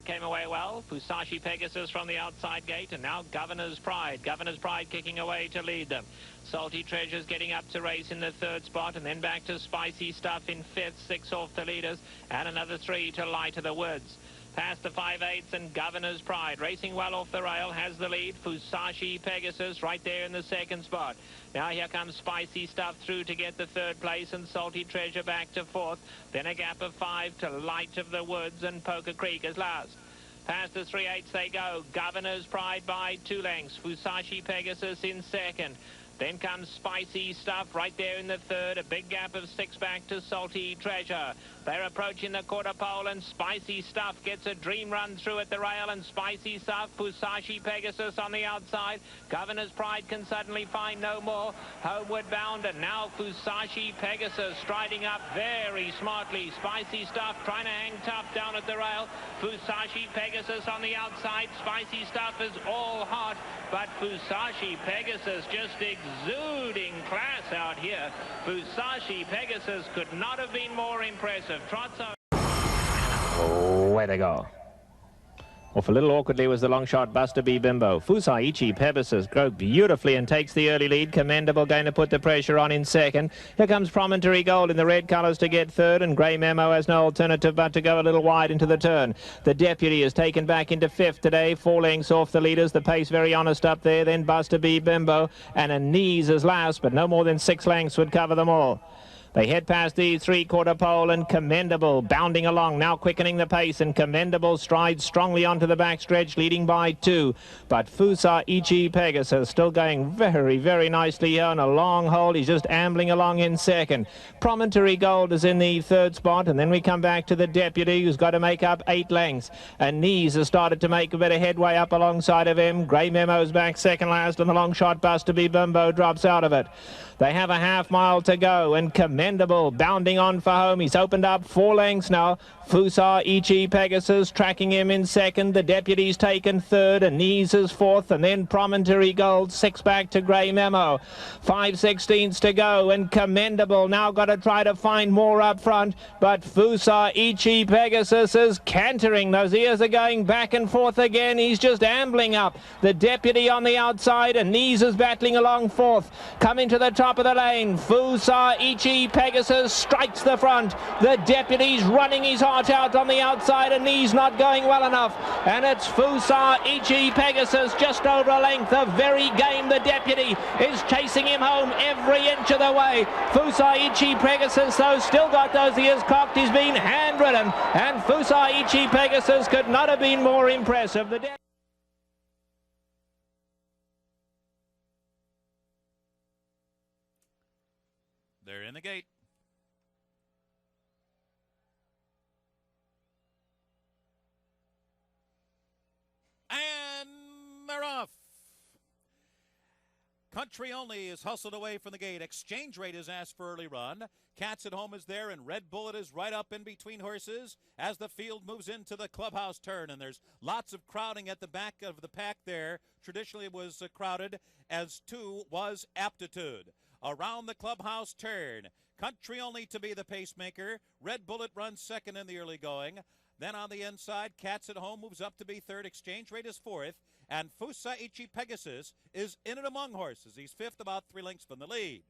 came away well. Fusaichi Pegasus from the outside gate, and now Governor's Pride. Governor's Pride kicking away to lead them. Salty Treasure's getting up to race in the third spot, and then back to Spicy Stuff in fifth, 6 off the leaders, and another 3 to Light of the Woods. Past the 5/8 and Governor's Pride. Racing well off the rail, has the lead. Fusaichi Pegasus right there in the second spot. Now here comes Spicy Stuff through to get the third place, and Salty Treasure back to fourth. Then a gap of 5 to Light of the Woods, and Poker Creek is last. Past the 3/8 they go. Governor's Pride by 2 lengths. Fusaichi Pegasus in second. Then comes Spicy Stuff right there in the third. A big gap of 6 back to Salty Treasure. They're approaching the quarter pole, and Spicy Stuff gets a dream run through at the rail, and Spicy Stuff, Fusaichi Pegasus on the outside. Governor's Pride can suddenly find no more. Homeward bound, and now Fusaichi Pegasus striding up very smartly. Spicy Stuff trying to hang tough down at the rail. Fusaichi Pegasus on the outside. Spicy Stuff is all hot, but Fusaichi Pegasus just exuding class out here. Fusaichi Pegasus could not have been more impressive. Trots over. Oh, way to go. Off a little awkwardly was the long shot Buster B. Bimbo. Fusaichi Pegasus goes beautifully and takes the early lead. Commendable going to put the pressure on in second. Here comes Promontory Gold in the red colours to get third, and Grey Memo has no alternative but to go a little wide into the turn. The Deputy is taken back into fifth today, 4 lengths off the leaders. The pace very honest up there. Then Buster B. Bimbo, and a Knees is last, but no more than 6 lengths would cover them all. They head past the 3/4 pole, and Commendable bounding along, now quickening the pace, and Commendable strides strongly onto the backstretch, leading by 2. But Fusaichi Pegasus still going very, very nicely here on a long hold. He's just ambling along in second. Promontory Gold is in the third spot, and then we come back to the Deputy, who's got to make up 8 lengths. And Knees has started to make a bit of headway up alongside of him. Grey Memo's back second last, and the long shot Buster B. Bimbo drops out of it. They have a half mile to go, and Commendable bounding on for home. He's opened up 4 lengths now. Fusaichi Pegasus tracking him in second. The Deputy's taken third, and Knees is fourth, and then Promontory Gold 6 back to Grey Memo. 5/16 to go, and Commendable now got to try to find more up front, but Fusaichi Pegasus is cantering. Those ears are going back and forth again. He's just ambling up. The Deputy on the outside, and Knees is battling along fourth. Coming to the top of the lane, Fusaichi Pegasus strikes the front. The Deputy's running his heart out on the outside, and Knees not going well enough. And it's Fusaichi Pegasus just over a length. The very game the Deputy is chasing him home every inch of the way. Fusaichi Pegasus, though, still got those ears cocked. He's been hand-ridden, and Fusaichi Pegasus could not have been more impressive. They're in the gate. And they're off. Country Only is hustled away from the gate. Exchange Rate is asked for early run. Cats at Home is there, and Red Bullet is right up in between horses as the field moves into the clubhouse turn. And there's lots of crowding at the back of the pack there. Traditionally it was crowded, as 2 was Aptitude. Around the clubhouse turn, Country Only to be the pacemaker. Red Bullet runs second in the early going. Then on the inside, Cats at Home moves up to be third. Exchange Rate is fourth. And Fusaichi Pegasus is in it among horses. He's fifth, about 3 lengths from the lead.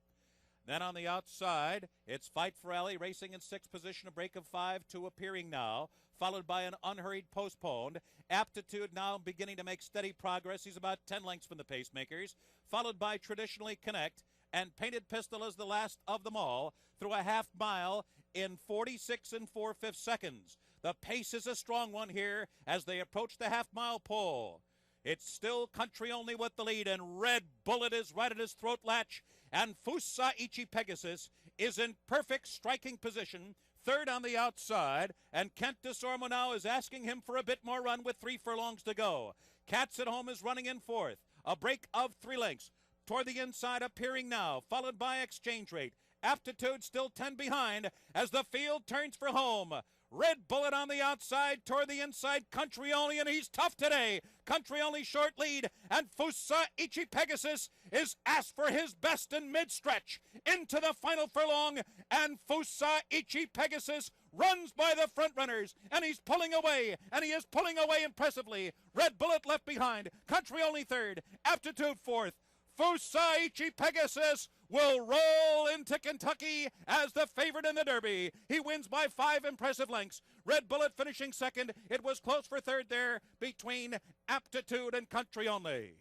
Then on the outside, it's Fight for Alley racing in 6th position, a break of 5-2 appearing now, followed by an unhurried postponed. Aptitude now beginning to make steady progress. He's about 10 lengths from the pacemakers, followed by Traditionally Connect. And Painted Pistol is the last of them all through a half mile in 46 4/5 seconds. The pace is a strong one here as they approach the half-mile pole. It's still Country Only with the lead, and Red Bullet is right at his throat latch, and Fusaichi Pegasus is in perfect striking position, third on the outside, and Kent Desormo now is asking him for a bit more run with 3 furlongs to go. Cats at Home is running in fourth, a break of 3 lengths. Toward the inside appearing now, followed by Exchange Rate. Aptitude still 10 behind as the field turns for home. Red Bullet on the outside, toward the inside, Country Only, and he's tough today. Country Only short lead, and Fusaichi Pegasus is asked for his best in mid-stretch into the final furlong, and Fusaichi Pegasus runs by the front runners, and he's pulling away, and he is pulling away impressively. Red Bullet left behind, Country Only third, Aptitude fourth. Fusaichi Pegasus will roll into Kentucky as the favorite in the Derby. He wins by 5 impressive lengths. Red Bullet finishing second. It was close for third there between Aptitude and Country Only.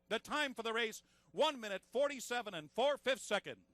The time for the race, 1 minute 47 4/5 seconds.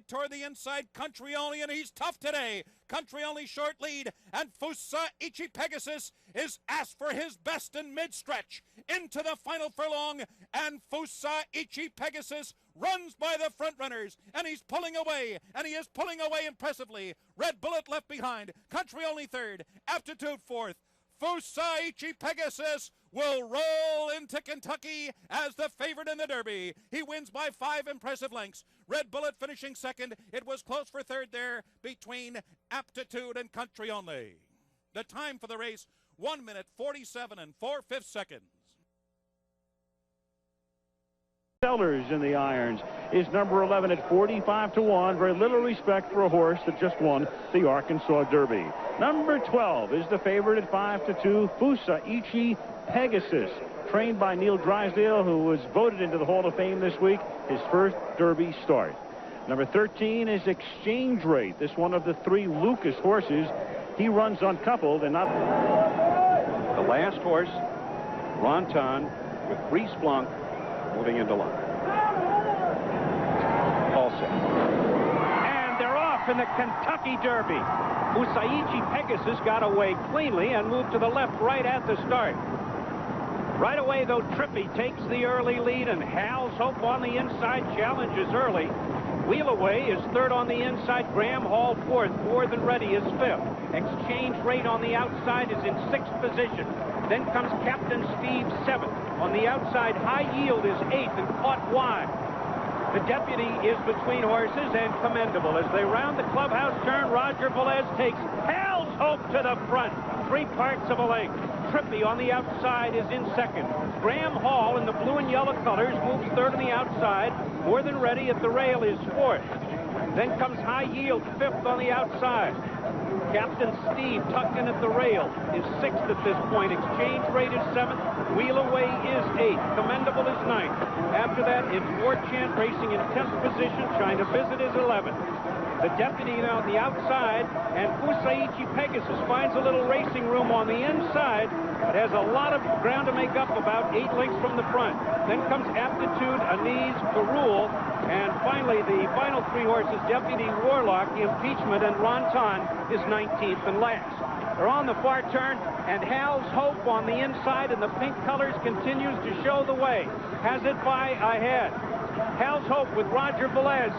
Toward the inside, Country Only, and he's tough today. Country Only short lead, and Fusaichi Pegasus is asked for his best in mid-stretch into the final furlong, and Fusaichi Pegasus runs by the front runners, and he's pulling away, and he is pulling away impressively. Red Bullet left behind, Country Only third, Aptitude fourth. Fusaichi Pegasus will roll into Kentucky as the favorite in the Derby. He wins by 5 impressive lengths. Red Bullet finishing second. It was close for third there between Aptitude and Country Only. The time for the race, 1 minute 47 4/5 seconds. Sellers in the irons is number 11 at 45-1. Very little respect for a horse that just won the Arkansas Derby. Number 12 is the favorite at 5-2, Fusaichi Pegasus, trained by Neil Drysdale, who was voted into the Hall of Fame this week, his first Derby start. Number 13 is Exchange Rate, this one of the 3 Lucas horses. He runs uncoupled and not... The last horse, Ronton, with Brees Blanc, moving into line. All set. And they're off in the Kentucky Derby. Fusaichi Pegasus got away cleanly and moved to the left right at the start. Right away, though, Trippy takes the early lead, and Hal's Hope on the inside challenges early. Wheel Away is third on the inside. Graham Hall fourth. More Than Ready is fifth. Exchange Rate on the outside is in 6th position. Then comes Captain Steve seventh. On the outside, High Yield is 8th and caught wide. The Deputy is between horses and Commendable. As they round the clubhouse turn, Roger Velez takes Hal's Hope to the front. 3 parts of a length. Trippy on the outside is in second. Graham Hall in the blue and yellow colors moves third on the outside. More Than Ready at the rail is fourth. Then comes High Yield, fifth on the outside. Captain Steve, tucked in at the rail, is 6th at this point. Exchange Rate is 7th. Wheel Away is 8th. Commendable is 9th. After that, it's War Chant racing in 10th position. Trying to visit is 11th. The Deputy now on the outside, and Fusaichi Pegasus finds a little racing room on the inside, but has a lot of ground to make up, about 8 lengths from the front. Then comes Aptitude, Anise, Garul, and finally the final 3 horses, Deputy Warlock, Impeachment, and Ronton is 19th and last. They're on the far turn, and Hal's Hope on the inside in the pink colors continues to show the way. Has it by ahead. Hal's Hope with Roger Velez,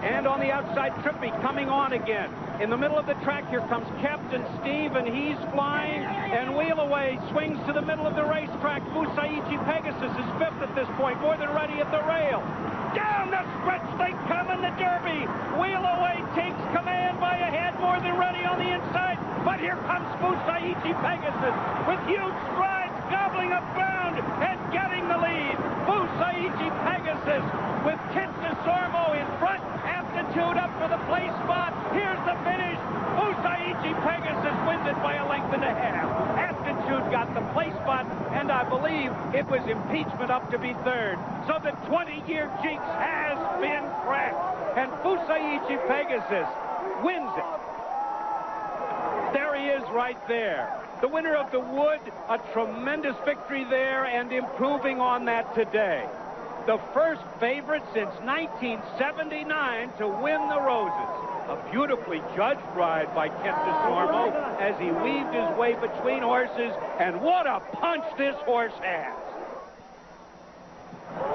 and on the outside, Trippy coming on again. In the middle of the track, here comes Captain Steve, and he's flying, and Wheel Away swings to the middle of the racetrack. Fusaichi Pegasus is 5th at this point. More Than Ready at the rail. Down the stretch they come in the Derby. Wheel Away takes command by a head. More Than Ready on the inside, but here comes Fusaichi Pegasus with huge strides, gobbling up ground and getting the lead. Fusaichi Pegasus with Kent DeSormo in front. Aptitude up for the place spot. Here's the finish. Fusaichi Pegasus wins it by a length and a half. Aptitude got the place spot, and I believe it was Impeachment up to be third. So the 20-year jinx has been cracked, and Fusaichi Pegasus wins it. There he is right there. The winner of the Wood, a tremendous victory there and improving on that today. The first favorite since 1979 to win the Roses. A beautifully judged ride by Kent DeSormo as he weaved his way between horses, and what a punch this horse has.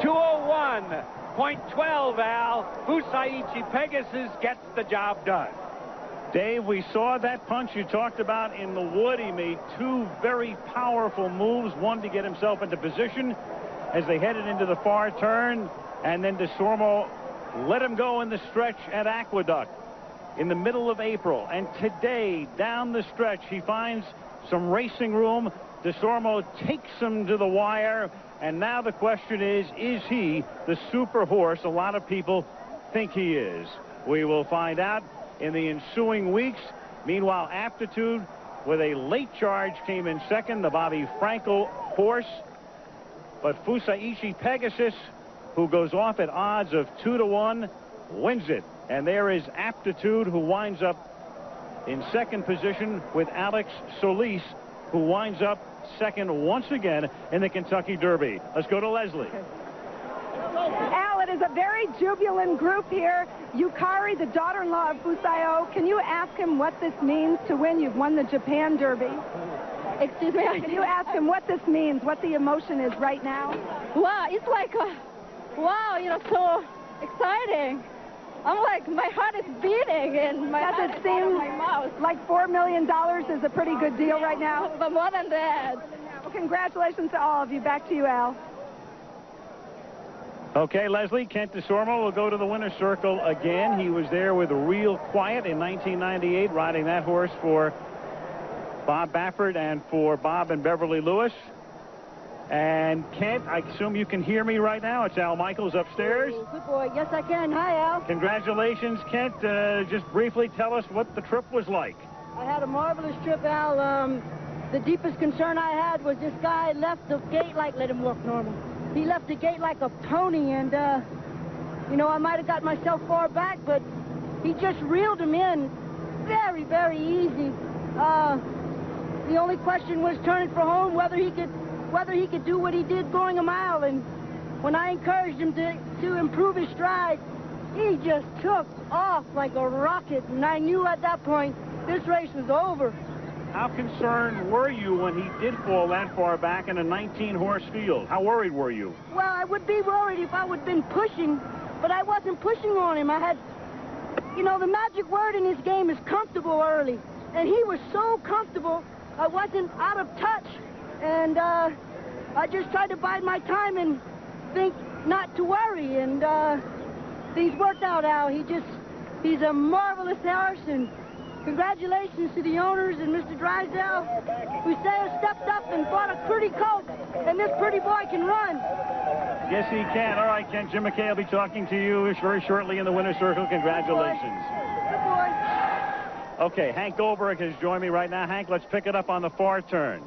201.12, Al. Fusaichi Pegasus gets the job done. Dave, we saw that punch you talked about in the Wood. He made 2 very powerful moves, one to get himself into position as they headed into the far turn, and then DeSormo let him go in the stretch at Aqueduct in the middle of April. And today, down the stretch, he finds some racing room. DeSormo takes him to the wire, and now the question is he the super horse a lot of people think he is? We will find out in the ensuing weeks. Meanwhile, Aptitude with a late charge came in second, the Bobby Frankel horse. But Fusaichi Pegasus, who goes off at odds of 2-1, wins it. And there is Aptitude, who winds up in second position with Alex Solis, who winds up second once again in the Kentucky Derby. Let's go to Leslie. Al, it is a very jubilant group here. Yukari, the daughter-in-law of Fusaichi, can you ask him what this means to win? You've won the Japan Derby. Excuse me? Can you ask him what this means, what the emotion is right now? Wow, it's like, wow, you know, so exciting. I'm like, my heart is beating and my heart is in my mouth. Like $4 million is a pretty good deal right now? But more than that. Well, congratulations to all of you. Back to you, Al. Okay, Leslie, Kent DeSormo will go to the winner's circle again. He was there with Real Quiet in 1998, riding that horse for Bob Baffert and for Bob and Beverly Lewis. And Kent, I assume you can hear me right now. It's Al Michaels upstairs. Oh, good boy. Yes, I can. Hi, Al. Congratulations, Kent. Just briefly tell us what the trip was like. I had a marvelous trip, Al. The deepest concern I had was this guy left the gate like, let him walk normal. He left the gate like a pony, and, you know, I might have got myself far back, but he just reeled him in very, very easy. The only question was turning for home, whether he could do what he did going a mile. And when I encouraged him to improve his stride, he just took off like a rocket. And I knew at that point this race was over. How concerned were you when he did fall that far back in a 19-horse field? How worried were you? Well, I would be worried if I would have been pushing, but I wasn't pushing on him. I had, you know, the magic word in this game is comfortable early. And he was so comfortable, I wasn't out of touch. And I just tried to bide my time and think not to worry. And things worked out, Al. He's a marvelous horse. And congratulations to the owners and Mr. Drysdale, who stepped up and bought a pretty colt. And this pretty boy can run. Yes, he can. All right, Ken. Jim McKay will be talking to you very shortly in the winner's circle. Congratulations. Good boy. Okay, Hank Goldberg has joined me right now. Hank, let's pick it up on the far turn.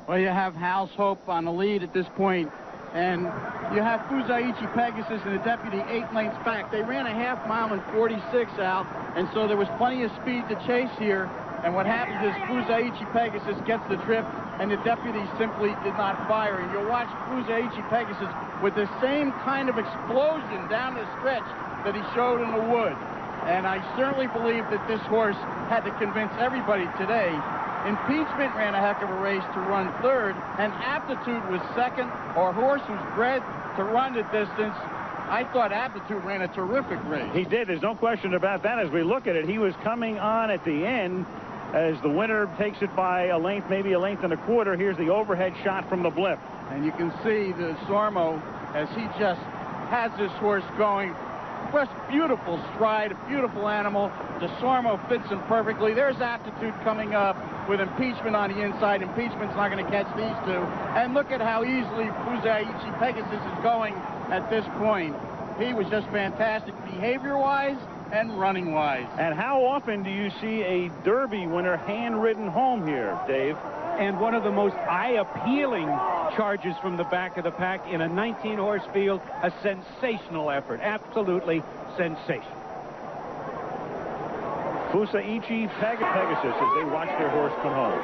Well, you have Hal's Hope on the lead at this point, and you have Fusaichi Pegasus and the deputy 8 lengths back. They ran a half mile in 46, Al, and so there was plenty of speed to chase here. And what happens is Fusaichi Pegasus gets the trip, and the deputy simply did not fire. And you'll watch Fusaichi Pegasus with the same kind of explosion down the stretch that he showed in the wood. And I certainly believe that this horse had to convince everybody today. Impeachment ran a heck of a race to run third, and Aptitude was second. Our horse was bred to run the distance. I thought Aptitude ran a terrific race. He did. There's no question about that. As we look at it, he was coming on at the end as the winner takes it by a length, maybe a length and a quarter. Here's the overhead shot from the blip. And you can see the Sormo as he just has this horse going. Just beautiful stride, a beautiful animal. The Sormo fits him perfectly. There's Aptitude coming up with Impeachment on the inside. Impeachment's not going to catch these two. And look at how easily Fusaichi Pegasus is going at this point. He was just fantastic behavior-wise and running-wise. And how often do you see a Derby winner hand-ridden home here, Dave? And one of the most eye-appealing charges from the back of the pack in a 19-horse field. A sensational effort. Absolutely sensational. Fusaichi Pegasus as they watch their horse come home.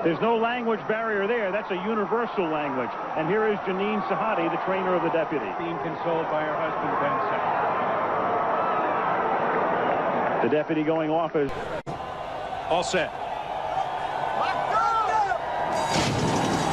There's no language barrier there. That's a universal language. And here is Janine Sahadi, the trainer of the deputy. Being consoled by her husband, Ben. The deputy going off as... All set.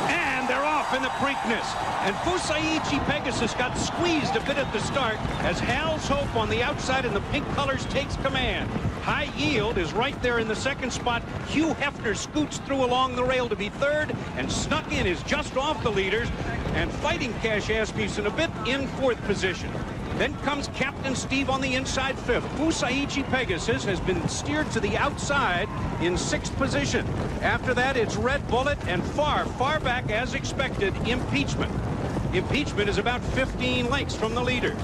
And they're off in the Preakness. And Fusaichi Pegasus got squeezed a bit at the start as Hal's Hope on the outside in the pink colors takes command. High Yield is right there in the second spot. Hugh Hefner scoots through along the rail to be third, and Snuck In is just off the leaders, and Fighting Cash Asmussen a bit in fourth position. Then comes Captain Steve on the inside fifth. Fusaichi Pegasus has been steered to the outside in sixth position. After that, it's Red Bullet and far back, as expected, Impeachment. Impeachment is about 15 lengths from the leaders.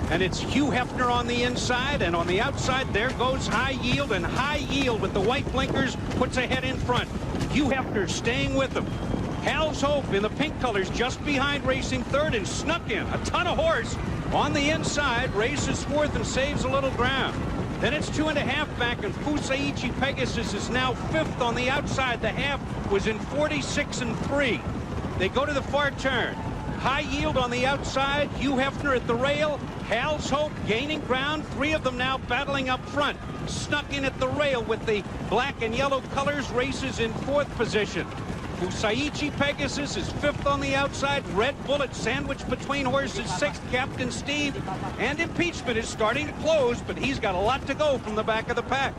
And it's Hugh Hefner on the inside, and on the outside, there goes High Yield, and High Yield with the white blinkers puts ahead in front. Hugh Hefner staying with them. Hal's Hope in the pink colors just behind, racing third, and Snuck In, a ton of horse on the inside, races fourth and saves a little ground. Then it's 2.5 back, and Fusaichi Pegasus is now fifth on the outside. The half was in 46-3. They go to the far turn. High Yield on the outside, Hugh Hefner at the rail, Hal's Hope gaining ground, three of them now battling up front. Snuck In at the rail with the black and yellow colors, races in fourth position. Fusaichi Pegasus is fifth on the outside. Red Bullet sandwiched between horses, sixth, Captain Steve. And Impeachment is starting to close, but he's got a lot to go from the back of the pack.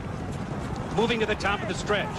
Moving to the top of the stretch.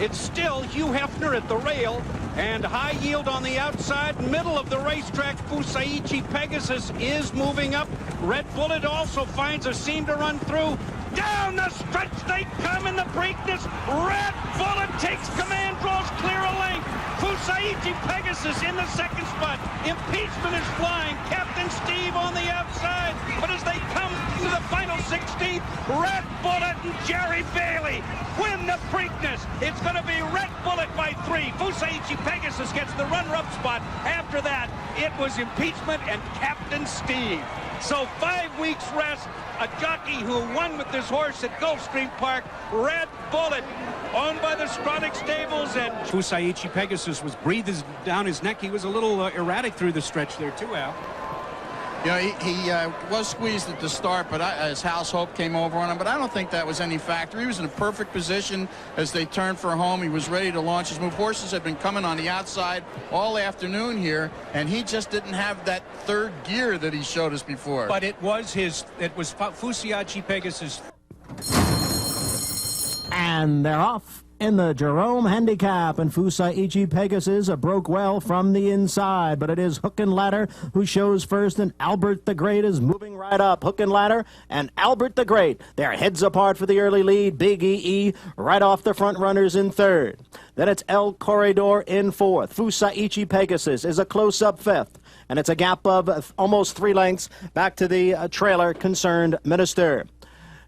It's still Hugh Hefner at the rail and High Yield on the outside. Middle of the racetrack, Fusaichi Pegasus is moving up. Red Bullet also finds a seam to run through. Down the stretch they come in the Preakness. Red Bullet takes command, draws clear a length. Fusaichi Pegasus in the second spot. Impeachment is flying. Captain Steve on the outside. But as they come to the final 16th, Red Bullet and Jerry Bailey win the Preakness. It's going to be Red Bullet by 3. Fusaichi Pegasus gets the runner-up spot. After that, it was Impeachment and Captain Steve. So 5 weeks rest. A jockey who won with this horse at Gulfstream Park, Red Bullet, owned by the Stronach Stables. And Fusaichi Pegasus was breathing down his neck. He was a little erratic through the stretch there too, Al. You know, he was squeezed at the start, but as Hal's Hope came over on him, but I don't think that was any factor. He was in a perfect position as they turned for home. He was ready to launch his move. Horses had been coming on the outside all afternoon here, and he just didn't have that third gear that he showed us before. But it was Fusaichi Pegasus. And they're off in the Jerome Handicap, and Fusaichi Pegasus broke well from the inside, but it is Hook and Ladder who shows first, and Albert the Great is moving right up. Hook and Ladder and Albert the Great, they're heads apart for the early lead. Big EE right off the front runners in third. Then it's El Corredor in fourth. Fusaichi Pegasus is a close-up fifth, and it's a gap of almost 3 lengths back to the trailer Concerned Minister.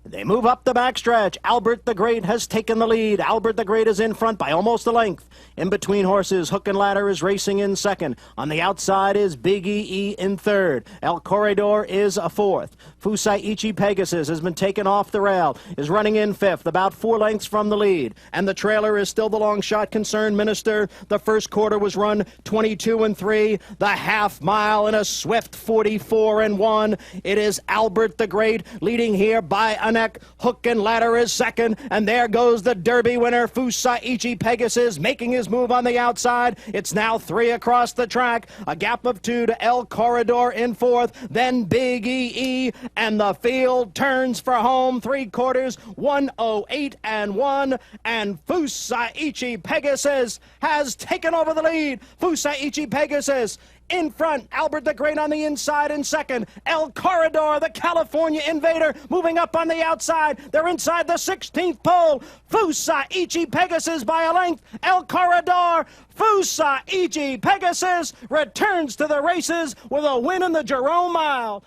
They move up the backstretch. Albert the Great has taken the lead. Albert the Great is in front by almost a length. In between horses, Hook and Ladder is racing in second. On the outside is Big EE in third. El Corredor is a fourth. Fusaichi Pegasus has been taken off the rail, is running in fifth, about 4 lengths from the lead. And the trailer is still the long shot Concerned Minister. The first quarter was run 22-3. The half mile in a swift 44-1. It is Albert the Great leading here by a neck. Hook and Ladder is second, and there goes the Derby winner, Fusaichi Pegasus, making his move on the outside. It's now 3 across the track, a gap of 2 to El Corredor in fourth, then Big EE, and the field turns for home. 3/4, 108-1, and Fusaichi Pegasus has taken over the lead. Fusaichi Pegasus in front, Albert the Great on the inside in second. El Corredor, the California Invader, moving up on the outside. They're inside the 16th pole. Fusaichi Pegasus by a length. El Corredor. Fusaichi Pegasus returns to the races with a win in the Jerome Mile.